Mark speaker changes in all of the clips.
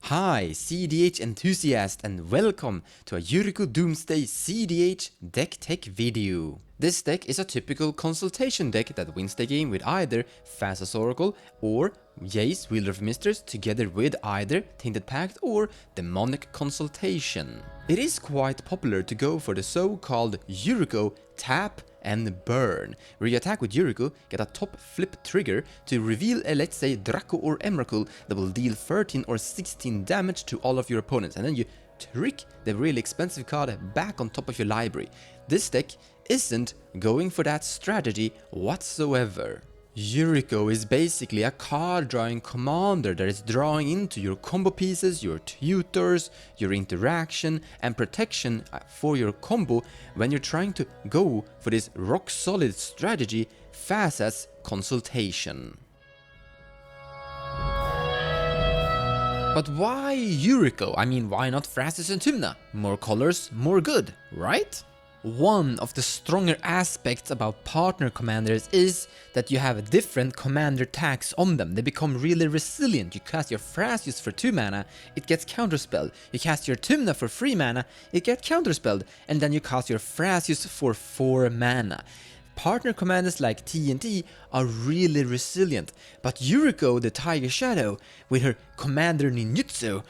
Speaker 1: Hi, cEDH enthusiast, and welcome to a Yuriko Doomsday cEDH deck tech video. This deck is a typical consultation deck that wins the game with either Fastest Oracle or Jace, Wielder of Mistress, together with either Tainted Pact or Demonic Consultation. It is quite popular to go for the so-called Yuriko tap and burn, where you attack with Yuriko, get a top flip trigger to reveal a, let's say, Draco or Emrakul that will deal 13 or 16 damage to all of your opponents, and then you trick the really expensive card back on top of your library. This deck isn't going for that strategy whatsoever. Yuriko is basically a card drawing commander that is drawing into your combo pieces, your tutors, your interaction and protection for your combo when you're trying to go for this rock solid strategy fast as consultation. But why Yuriko? I mean, why not Phrastus and Tymna? More colors, more good, right? One of the stronger aspects about partner commanders is that you have different commander tags on them. They become really resilient. You cast your Phrastus for 2 mana, it gets counterspelled. You cast your Tymna for 3 mana, it gets counterspelled. And then you cast your Phrastus for 4 mana. Partner commanders like TNT are really resilient, but Yuriko the Tiger Shadow, with her commander ninjutsu,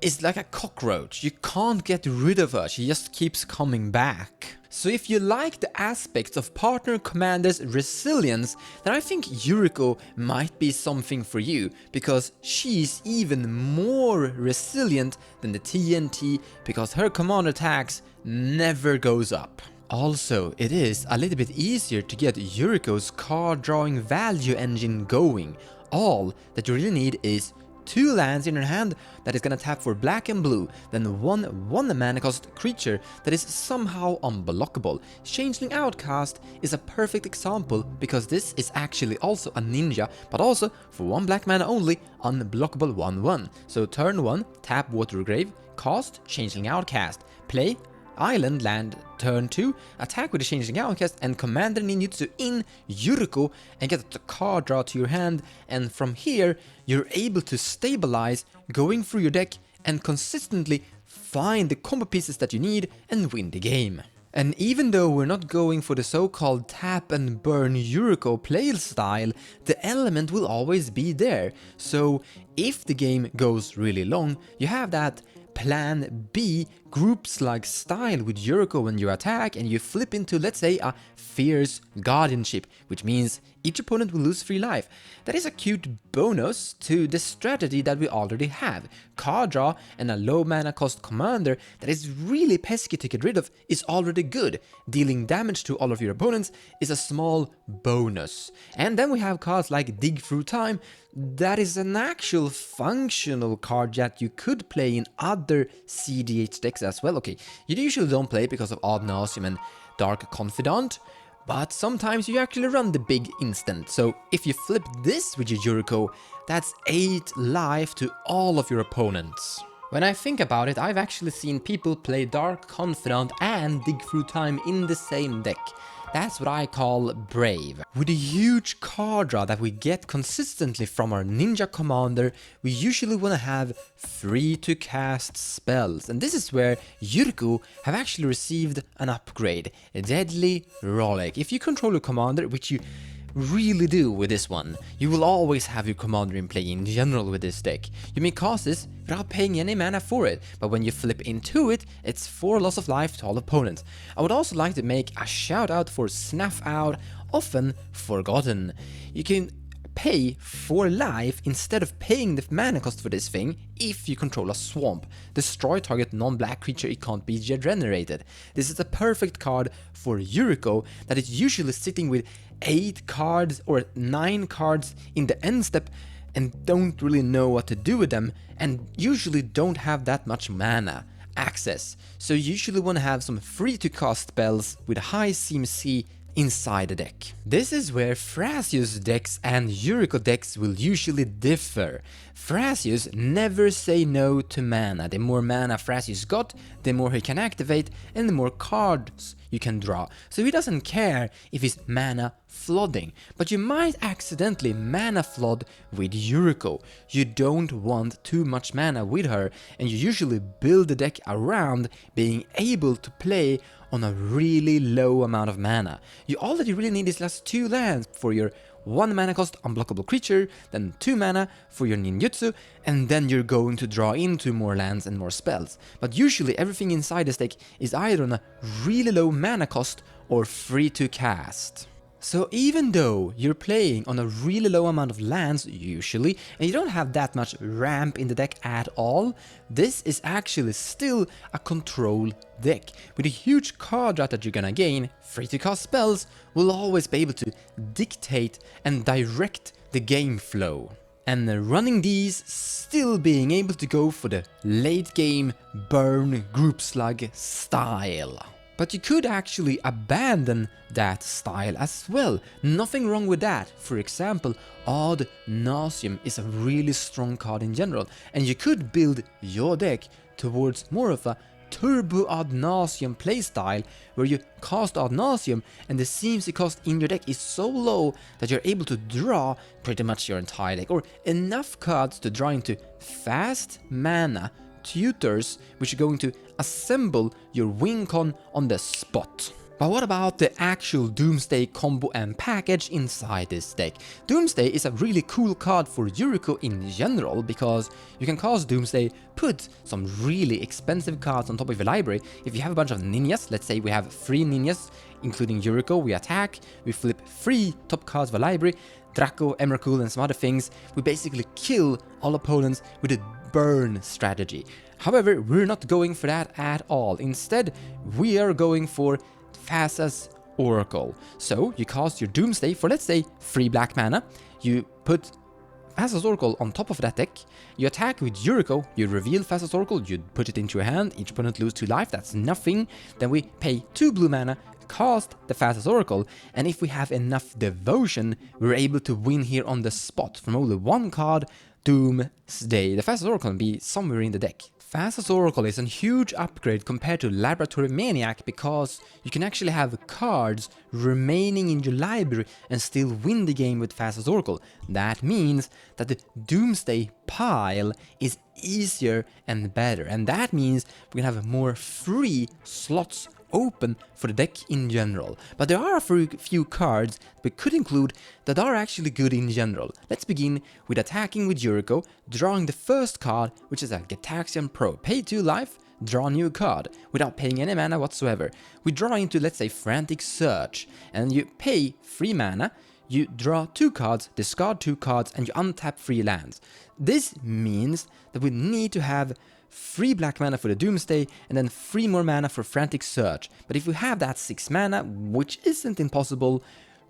Speaker 1: is like a cockroach. You can't get rid of her, she just keeps coming back. So if you like the aspects of partner commanders' resilience, then I think Yuriko might be something for you, because she's even more resilient than the TNT, because her commander tags never goes up. Also, it is a little bit easier to get Yuriko's card drawing value engine going. All that you really need is 2 lands in your hand that is gonna tap for black and blue, then one mana cost creature that is somehow unblockable. Changeling Outcast is a perfect example because this is actually also a ninja, but also for 1 black mana only, unblockable 1/1. So turn 1, tap Watergrave, cast Changeling Outcast, play Island land, turn 2, attack with the Changeling Outcast and Commander Ninjutsu in Yuriko and get the card draw to your hand, and from here you're able to stabilize, going through your deck and consistently find the combo pieces that you need and win the game. And even though we're not going for the so-called tap and burn Yuriko playstyle, the element will always be there. So if the game goes really long, you have that Plan B group slug style with Yuriko when you attack and you flip into, let's say, a fierce guardianship, which means each opponent will lose 3 life. That is a cute bonus to the strategy that we already have. Card draw and a low mana cost commander that is really pesky to get rid of is already good. Dealing damage to all of your opponents is a small bonus. And then we have cards like Dig Through Time. That is an actual functional card that you could play in other cEDH decks as well. Okay, you usually don't play it because of Nauseam and Dark Confidant, but sometimes you actually run the big instant. So if you flip this with your Yuriko, that's 8 life to all of your opponents. When I think about it, I've actually seen people play Dark Confidant and Dig Through Time in the same deck. That's what I call brave. With a huge card draw that we get consistently from our ninja commander, we usually want to have 3 to cast spells. And this is where Yuriko have actually received an upgrade, a Deadly Rollick. If you control your commander, which you really do with this one, you will always have your commander in play in general with this deck. You may cast this without paying any mana for it, but when you flip into it, it's 4 loss of life to all opponents. I would also like to make a shout out for Snuff Out, often forgotten. You can pay 4 life instead of paying the mana cost for this thing if you control a swamp. Destroy target non-black creature, it can't be regenerated. This is a perfect card for Yuriko that is usually sitting with 8 cards or 9 cards in the end step and don't really know what to do with them, and usually don't have that much mana access. So you usually want to have some free to cast spells with high CMC inside the deck. This is where Phrastus decks and Yuriko decks will usually differ. Thrasius never say no to mana. The more mana Thrasius got, the more he can activate and the more cards you can draw. So he doesn't care if he's mana flooding. But you might accidentally mana flood with Yuriko. You don't want too much mana with her, and you usually build the deck around being able to play on a really low amount of mana. You already really need these last 2 lands for your 1 mana cost unblockable creature, then 2 mana for your ninjutsu, and then you're going to draw into more lands and more spells. But usually everything inside this deck is either on a really low mana cost or free to cast. So even though you're playing on a really low amount of lands usually, and you don't have that much ramp in the deck at all, this is actually still a control deck. With a huge card draw that you're gonna gain, free to cast spells will always be able to dictate and direct the game flow. And running these, still being able to go for the late game burn group slug style. But you could actually abandon that style as well. Nothing wrong with that. For example, Odd Nauseam is a really strong card in general, and you could build your deck towards more of a Turbo Odd Nauseam playstyle, where you cast Odd Nauseam and the CMC cost in your deck is so low that you're able to draw pretty much your entire deck, or enough cards to draw into fast mana tutors, which are going to assemble your win con on the spot. But what about the actual Doomsday combo and package inside this deck? Doomsday is a really cool card for Yuriko in general, because you can cast Doomsday, put some really expensive cards on top of your library. If you have a bunch of ninjas, let's say we have 3 ninjas, including Yuriko, we attack, we flip 3 top cards of a library, Draco, Emrakul and some other things, we basically kill all opponents with a burn strategy. However, we're not going for that at all. Instead, we are going for Thassa's Oracle. So you cast your Doomsday for, let's say, 3 black mana, you put Thassa's Oracle on top of that deck, you attack with Yuriko, you reveal Thassa's Oracle, you put it into your hand, each opponent loses 2 life, that's nothing, then we pay 2 blue mana, cast the Thassa's Oracle, and if we have enough devotion, we're able to win here on the spot from only 1 card, Doomsday. The Thassa's Oracle can be somewhere in the deck. Thassa's Oracle is a huge upgrade compared to Laboratory Maniac, because you can actually have cards remaining in your library and still win the game with Thassa's Oracle. That means that the Doomsday pile is easier and better, and that means we can have more free slots open for the deck in general. But there are a few cards we could include that are actually good in general. Let's begin with attacking with Yuriko, drawing the first card, which is a Gitaxian Probe. Pay 2 life, draw a new card, without paying any mana whatsoever. We draw into, let's say, Frantic Search, and you pay 3 mana, you draw 2 cards, discard 2 cards, and you untap 3 lands. This means that we need to have 3 black mana for the Doomsday, and then 3 more mana for Frantic Search. But if we have that 6 mana, which isn't impossible,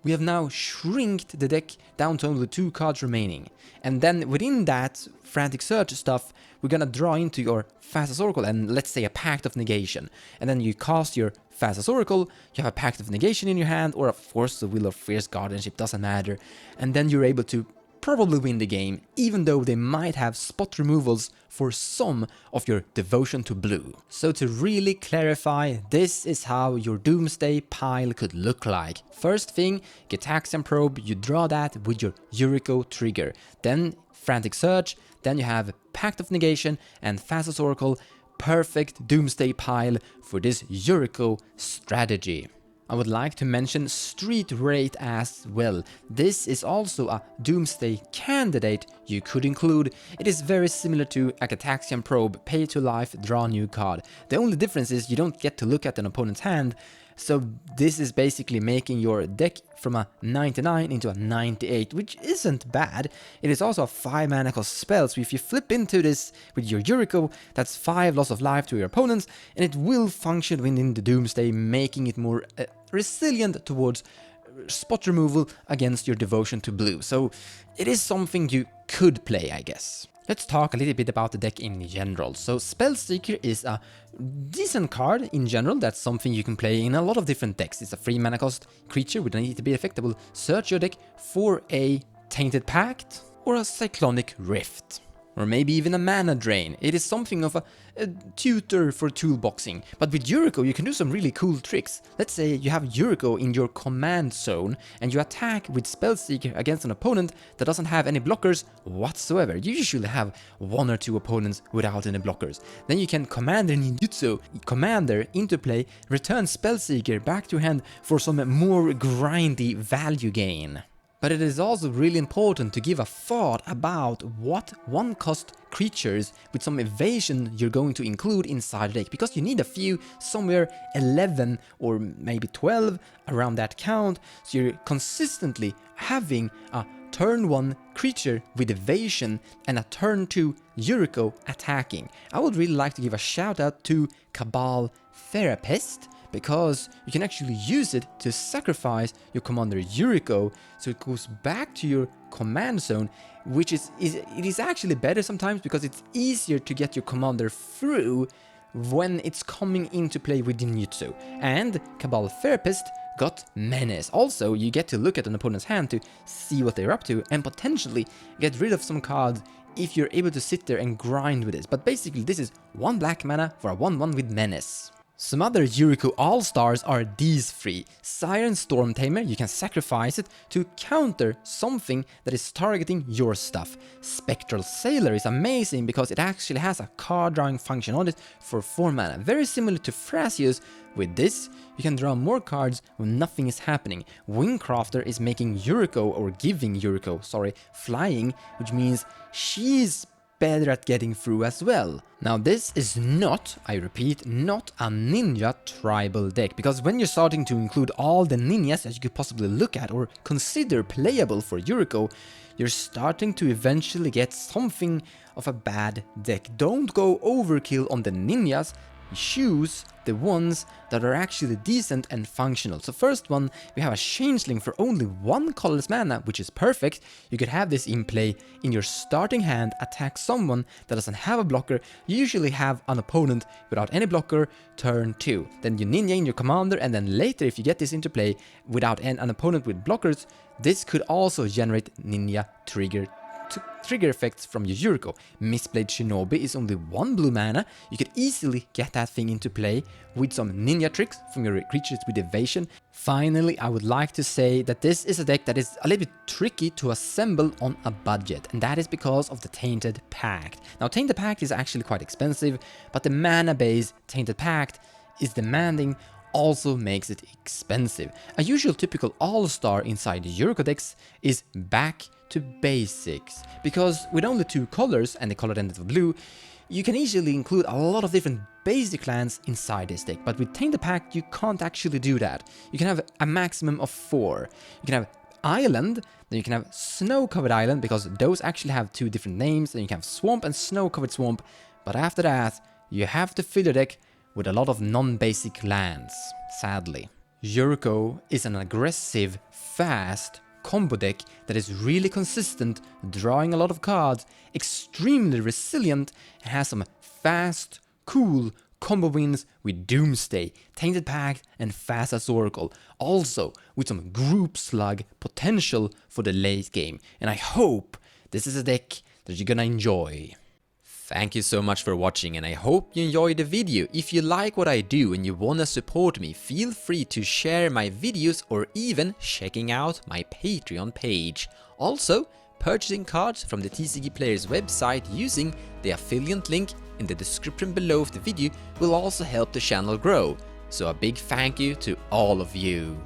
Speaker 1: we have now shrinked the deck down to only 2 cards remaining. And then within that Frantic Search stuff, we're gonna draw into your Thassa's Oracle and, let's say, a Pact of Negation. And then you cast your Thassa's Oracle, you have a Pact of Negation in your hand, or a Force of Will or Fierce Guardianship, doesn't matter. And then you're able to probably win the game, even though they might have spot removals for some of your devotion to blue. So to really clarify, this is how your Doomsday pile could look like. First thing, Gitaxian Probe, you draw that with your Yuriko trigger. Then Frantic Search, then you have Pact of Negation and Thassa's Oracle. Perfect Doomsday pile for this Yuriko strategy. I would like to mention Street Wraith as well. This is also a Doomsday candidate you could include. It is very similar to a Gitaxian Probe, pay 2 life, draw a new card. The only difference is you don't get to look at an opponent's hand, so this is basically making your deck from a 99 into a 98, which isn't bad. It is also a 5 mana cost spell, so if you flip into this with your Yuriko, that's 5 loss of life to your opponents, and it will function within the Doomsday, making it more resilient towards spot removal against your devotion to blue. So it is something you could play, I guess. Let's talk a little bit about the deck in general. So Spellseeker is a decent card in general. That's something you can play in a lot of different decks. It's a 3 mana cost creature with an ETB effect that will search your deck for a Tainted Pact or a Cyclonic Rift. or maybe even a mana drain. It is something of a tutor for toolboxing. But with Yuriko you can do some really cool tricks. Let's say you have Yuriko in your command zone and you attack with Spellseeker against an opponent that doesn't have any blockers whatsoever. You usually have 1 or 2 opponents without any blockers. Then you can Commander Ninjutsu Commander into play, return Spellseeker back to your hand for some more grindy value gain. But it is also really important to give a thought about what 1-cost creatures with some evasion you're going to include inside the deck, because you need a few, somewhere 11 or maybe 12 around that count, so you're consistently having a turn 1 creature with evasion and a turn 2 Yuriko attacking. I would really like to give a shout out to Cabal Therapist, because you can actually use it to sacrifice your commander Yuriko, so it goes back to your command zone, which it is actually better sometimes because it's easier to get your commander through when it's coming into play with Ninjutsu. And Cabal Therapist got Menace. Also, you get to look at an opponent's hand to see what they're up to and potentially get rid of some cards if you're able to sit there and grind with this. But basically this is 1 black mana for a 1/1 with Menace. Some other Yuriko all-stars are these 3. Siren Storm Tamer, you can sacrifice it to counter something that is targeting your stuff. Spectral Sailor is amazing because it actually has a card drawing function on it for 4 mana. Very similar to Thrasios. With this, you can draw more cards when nothing is happening. Wingcrafter is making Yuriko, or giving Yuriko, sorry, flying, which means she's better at getting through as well. Now this is not, I repeat, not a ninja tribal deck, because when you're starting to include all the ninjas that you could possibly look at or consider playable for Yuriko, you're starting to eventually get something of a bad deck. Don't go overkill on the ninjas, choose the ones that are actually decent and functional. So first one, we have a Changeling for only 1 colorless mana, which is perfect. You could have this in play in your starting hand, attack someone that doesn't have a blocker. You usually have an opponent without any blocker, turn 2. Then you ninja in your commander, and then later if you get this into play without an opponent with blockers, this could also generate ninja trigger effects from your Yuriko. Mistblade Shinobi is only 1 blue mana. You could easily get that thing into play with some ninja tricks from your creatures with evasion. Finally, I would like to say that this is a deck that is a little bit tricky to assemble on a budget, and that is because of the Tainted Pact. Now, Tainted Pact is actually quite expensive, but the mana-based Tainted Pact is demanding, also makes it expensive. A usual typical all-star inside the Yuriko decks is back to basics, because with only 2 colors and the color ended of blue, you can easily include a lot of different basic lands inside this deck. But with Tainted Pact you can't actually do that. You can have a maximum of 4. You can have Island, then you can have Snow-Covered Island, because those actually have 2 different names, and you can have Swamp and Snow-Covered Swamp, but after that you have to fill your deck with a lot of non-basic lands, sadly. Yuriko is an aggressive, fast combo deck that is really consistent, drawing a lot of cards, extremely resilient, and has some fast, cool combo wins with Doomsday, Tainted Pact, and Fast as Oracle. Also with some group slug potential for the late game. And I hope this is a deck that you're gonna enjoy. Thank you so much for watching, and I hope you enjoyed the video. If you like what I do and you wanna support me, feel free to share my videos or even checking out my Patreon page. Also, purchasing cards from the TCG Players website using the affiliate link in the description below of the video will also help the channel grow. So a big thank you to all of you.